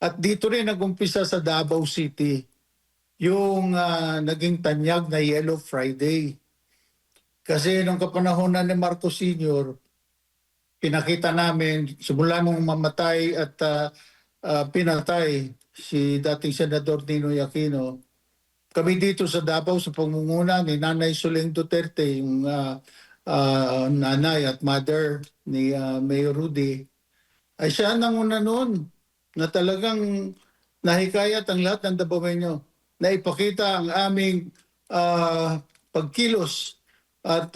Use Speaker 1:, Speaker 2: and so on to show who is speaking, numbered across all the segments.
Speaker 1: At dito rin nagumpisa sa Davao City yung naging tanyag na Yellow Friday. Kasi nung kapanahonan ni Marcos Sr., pinakita namin, simula nung mamatay at pinatay si dating Senador Ninoy Aquino, kami dito sa Davao sa pangunguna ni Nanay Suling Duterte, yung nanay at mother ni Mayor Rudy, ay siya nanguna noon na talagang nahikayat ang lahat ng Dabawenyo na ipakita ang aming pagkilos at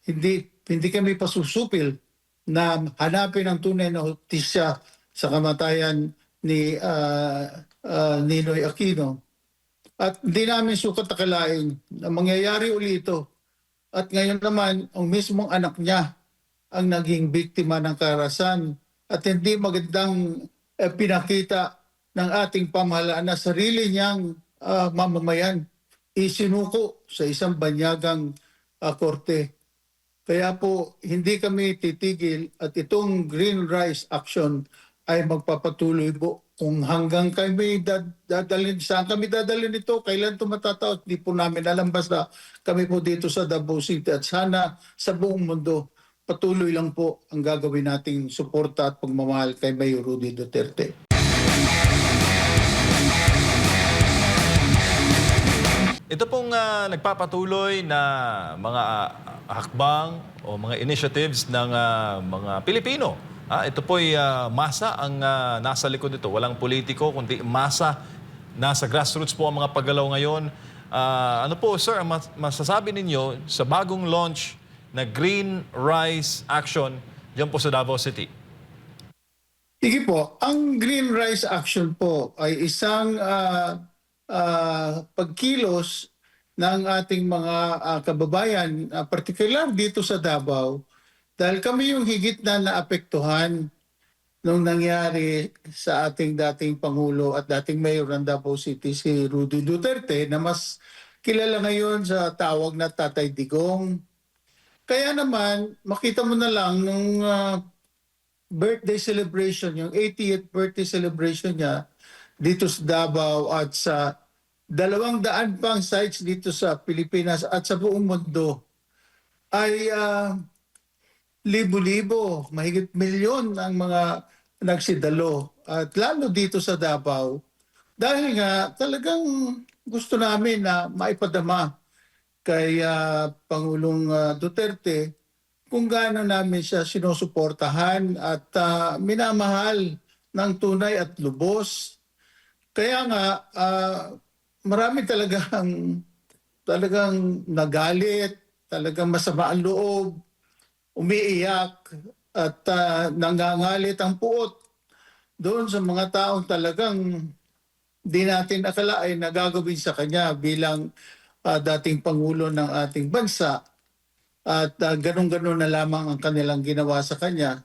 Speaker 1: hindi kami pasusupil na hanapin ang tunay na hustisya sa kamatayan ni Ninoy Aquino. At hindi namin sukat akalain na mangyayari uli ito. At ngayon naman, ang mismong anak niya ang naging biktima ng karahasan at hindi magandang pinakita ng ating pamahalaan na sarili niyang mamamayan isinuko sa isang banyagang korte. Kaya po hindi kami titigil at itong Green Rise Action ay magpapatuloy po kung hanggang kami dadalhin, saan kami dadalhin ito, kailan ito matatapos, di po namin alam, basta kami po dito sa Davao City at sana sa buong mundo patuloy lang po ang gagawin nating suporta at pagmamahal kay Mayor Rudy Duterte.
Speaker 2: Ito pong nagpapatuloy na mga hakbang o mga initiatives ng mga Pilipino. Ito po'y masa ang nasa likod nito. Walang politiko, kundi masa. Nasa grassroots po ang mga paggalaw ngayon. Ano po, sir, ang masasabi ninyo sa bagong launch na Green Rise Action dyan po sa Davao City?
Speaker 1: Sige po, ang Green Rise Action po ay isang pagkilos ng ating mga kababayan, partikular dito sa Davao, dahil kami yung higit na naapektuhan nung nangyari sa ating dating Pangulo at dating Mayor ng Davao City, si Rudy Duterte, na mas kilala ngayon sa tawag na Tatay Digong. Kaya naman, makita mo na lang nung birthday celebration, yung 80th birthday celebration niya dito sa Davao at sa 200 pang sites dito sa Pilipinas at sa buong mundo, ay libo-libo, mahigit milyon ang mga nagsidalo. At lalo dito sa Davao, dahil nga talagang gusto namin na maipadama kay Pangulong Duterte kung gaano namin siya sinusuportahan at minamahal ng tunay at lubos. Kaya nga, marami talagang nagalit, talagang masama ang loob, umiiyak at nangangalit ang puot doon sa mga taong talagang di natin akalain na gagawin sa kanya bilang dating Pangulo ng ating bansa at ganun-ganun na lamang ang kanilang ginawa sa kanya.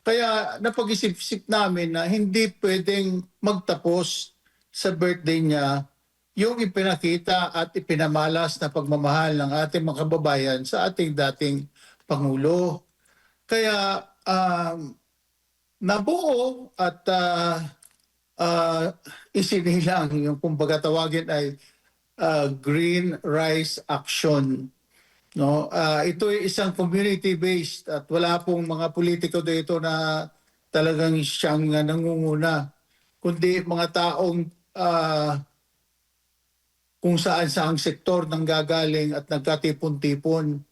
Speaker 1: Kaya napag-isip-isip namin na hindi pwedeng magtapos sa birthday niya yung ipinakita at ipinamalas na pagmamahal ng ating mga kababayan sa ating dating Pangulo. Kaya nabuo at isinilang yung kumbaga tawagin ay Green Rise Action. No, ito ay isang community-based at wala pong mga politiko dito na talagang siyang nangunguna, kundi mga taong kung saan-saang sektor nang gagaling at nagkatipon-tipon.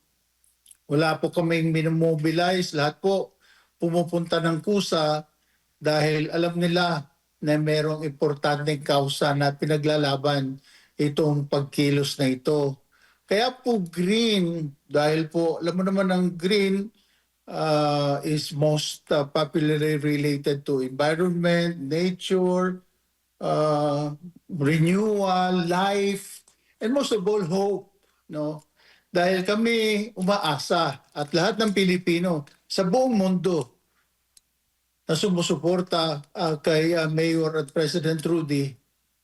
Speaker 1: Wala po kaming minomobilize, lahat po pumupunta ng kusa dahil alam nila na merong importanteng kausa na pinaglalaban itong pagkilos na ito. Kaya po green, dahil po alam mo naman ang green is most popularly related to environment, nature, renewal, life, and most of all, hope. No? Dahil kami umaasa at lahat ng Pilipino sa buong mundo na sumusuporta kay Mayor at President Rudy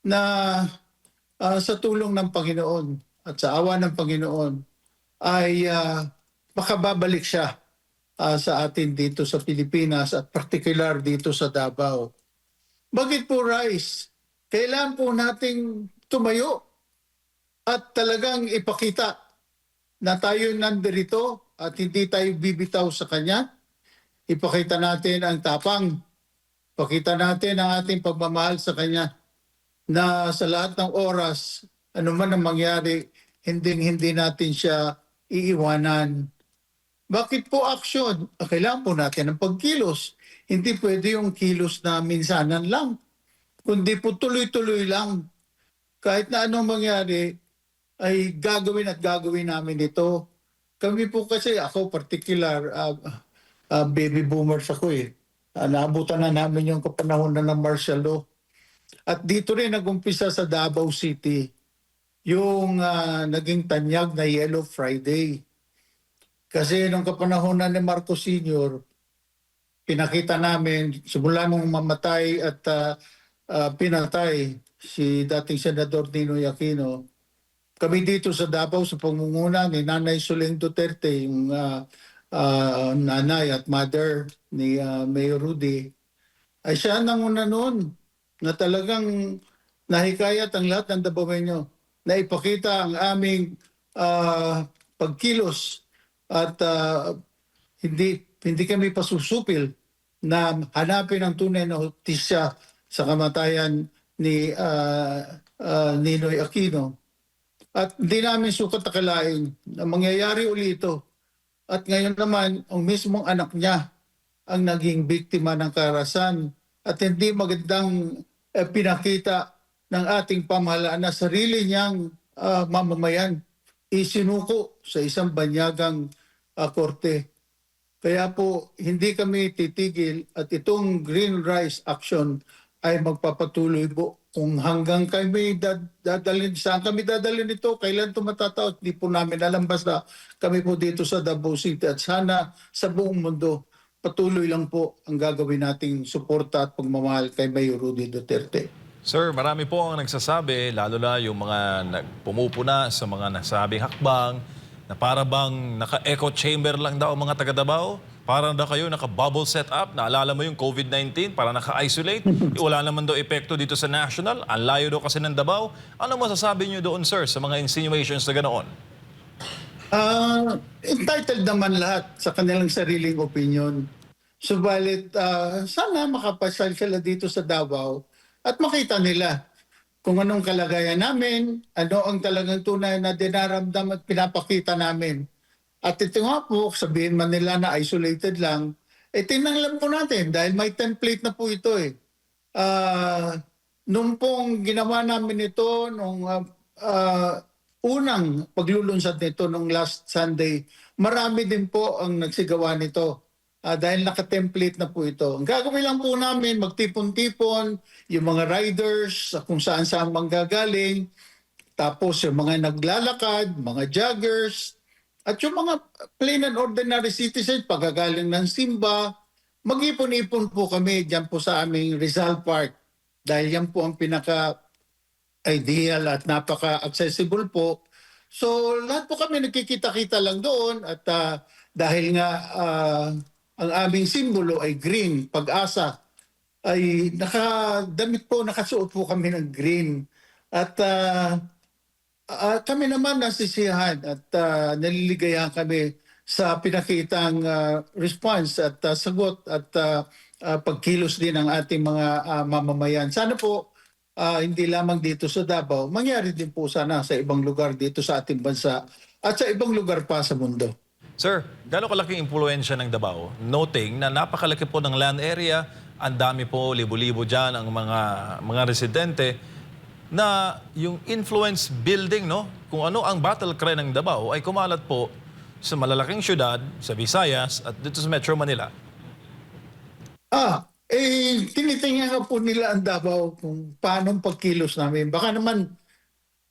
Speaker 1: na sa tulong ng Panginoon at sa awa ng Panginoon ay makababalik siya sa atin dito sa Pilipinas at particular dito sa Davao. Bakit po rice? Kailangan po nating tumayo at talagang ipakita na tayo nandirito at hindi tayo bibitaw sa kanya. Ipakita natin ang tapang. Pakita natin ang ating pagmamahal sa kanya na sa lahat ng oras, ano man ang mangyari, hindi natin siya iiwanan. Bakit po action? Kailangan po natin ng pagkilos. Hindi pwede yung kilos na minsanan lang, kundi po tuloy-tuloy lang. Kahit na anong mangyari, ay gagawin at gagawin namin ito. Kami po kasi, ako particular, baby boomers ako eh. Naabutan na namin yung kapanahonan ng martial law. At dito rin nag-umpisa sa Davao City yung naging tanyag na Yellow Friday. Kasi nung kapanahonan ni Marcos Sr., pinakita namin, simula nung mamatay at pinatay si dating Senador Ninoy Aquino, kami dito sa Davao sa pangunguna ni Nanay Suling Duterte, yung nanay at mother ni Mayor Rudy, ay siya nanguna noon na talagang nahikayat ang lahat ng Dabawenyo na ipakita ang aming pagkilos at hindi kami pasusupil na hanapin ang tunay na hustisya sa kamatayan ni Ninoy Aquino. At hindi namin sukat akalain na mangyayari uli ito. At ngayon naman, ang mismong anak niya ang naging biktima ng karahasan at hindi magandang pinakita ng ating pamahalaan na sarili niyang mamamayan isinuko sa isang banyagang korte. Kaya po hindi kami titigil at itong Green Rice Action ay magpapatuloy po kung hanggang kami dadalhin, saan kami dadalhin ito, kailan ito matatapos, di po namin alam, basta kami po dito sa Davao City at sana sa buong mundo patuloy lang po ang gagawin nating suporta at pagmamahal kay Mayor Rudy Duterte.
Speaker 2: Sir, marami po ang nagsasabi, lalo na yung mga pumupuna sa mga nasabing hakbang, na para bang naka-echo chamber lang daw ang mga taga-Davao. Para daw kayo naka-bubble setup. Naalala mo yung COVID-19, para naka-isolate. Wala naman daw epekto dito sa national. Ang layo daw kasi ng Davao. Ano masasabi niyo doon, sir, sa mga insinuations na ganoon?
Speaker 1: Entitled naman lahat sa kanilang sariling opinion. Subalit, sana makapasal sila dito sa Davao at makita nila kung anong kalagayan namin, ano ang talagang tunay na dinaramdam at pinapakita namin. At ito nga po, sabihin man nila na isolated lang, tinanglan po natin dahil may template na po ito eh. Nung pong ginawa namin ito, nung unang paglulunsad nito nung last Sunday, marami din po ang nagsigawa nito dahil naka-template na po ito. Ang gagawin lang po namin, magtipon-tipon, yung mga riders kung saan-saan manggagaling, tapos yung mga naglalakad, mga joggers, at yung mga plain and ordinary citizens, pagagaling ng simba, mag-ipon-ipon po kami dyan po sa aming Rizal Park. Dahil yan po ang pinaka-ideal at napaka-accessible po. So lahat po kami nagkikita-kita lang doon at dahil nga ang aming simbolo ay green, pag-asa, ay nakasuot po kami ng green. At kami naman nasisiyahan at naliligayahan kami sa pinakitang response at sagot at pagkilos din ng ating mga mamamayan. Sana po hindi lamang dito sa Davao, mangyari din po sana sa ibang lugar dito sa ating bansa at sa ibang lugar pa sa mundo.
Speaker 2: Sir, gaano kalaking impluensya ng Davao? Noting na napakalaki po ng land area, ang dami po, libo-libo dyan ang mga residente, na yung influence building, no? Kung ano ang battle cry ng Davao ay kumalat po sa malalaking syudad, sa Visayas at dito sa Metro Manila.
Speaker 1: Tinitingnan nga po nila ang Davao kung paano pagkilos namin. Baka naman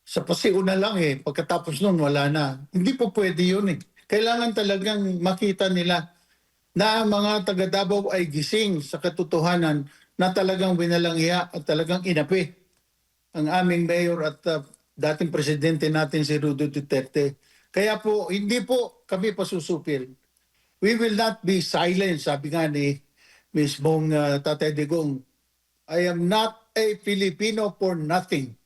Speaker 1: sa pasiuna lang pagkatapos nun wala na. Hindi po pwede yun Kailangan talagang makita nila na ang mga taga Davao ay gising sa katotohanan na talagang winalangya at talagang inapi ang aming mayor at dating presidente natin si Rudy Duterte. Kaya po, hindi po kami pasusupil. We will not be silent, sabi nga ni Ms. Bong Tatay Digong. I am not a Filipino for nothing.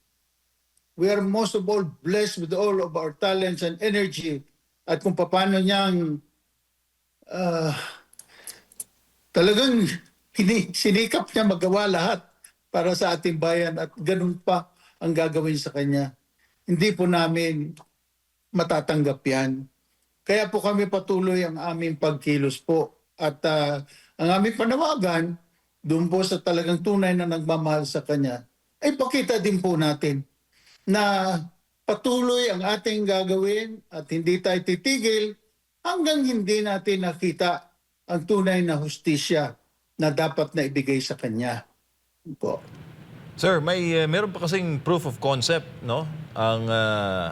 Speaker 1: We are most of all blessed with all of our talents and energy at kung paano niyang talagang sinikap niya magawa lahat para sa ating bayan at ganun pa ang gagawin sa kanya. Hindi po namin matatanggap yan. Kaya po kami patuloy ang aming pagkilos po. At ang aming panawagan, doon po sa talagang tunay na nagmamahal sa kanya, ay pakita din po natin na patuloy ang ating gagawin at hindi tayo titigil hanggang hindi natin nakita ang tunay na hustisya na dapat na ibigay sa kanya. Po.
Speaker 2: Sir, meron pa kasing proof of concept, no? Ang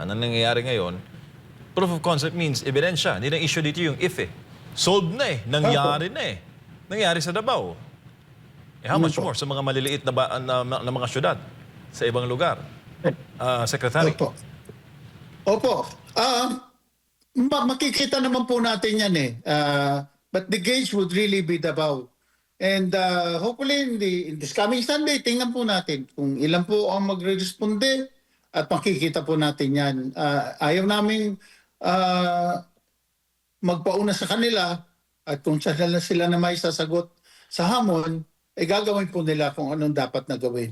Speaker 2: nangyayari ngayon. Proof of concept means ebidensya. Hindi na issue dito yung if eh. Solved na eh. Nangyari na eh. Nangyari sa Davao. How much more sa mga maliliit na mga syudad sa ibang lugar? Secretary.
Speaker 1: Opo. Makikita naman po natin yan eh. But the gauge would really be Davao. And hopefully in this coming Sunday, tingnan po natin kung ilan po ang magre-responde at makikita po natin yan. Ayaw namin magpauna sa kanila at kung sila na may sasagot sa hamon, ay gagawin po nila kung anong dapat na gawin.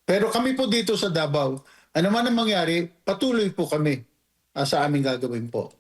Speaker 1: Pero kami po dito sa Davao, ano man ang mangyari, patuloy po kami sa aming gagawin po.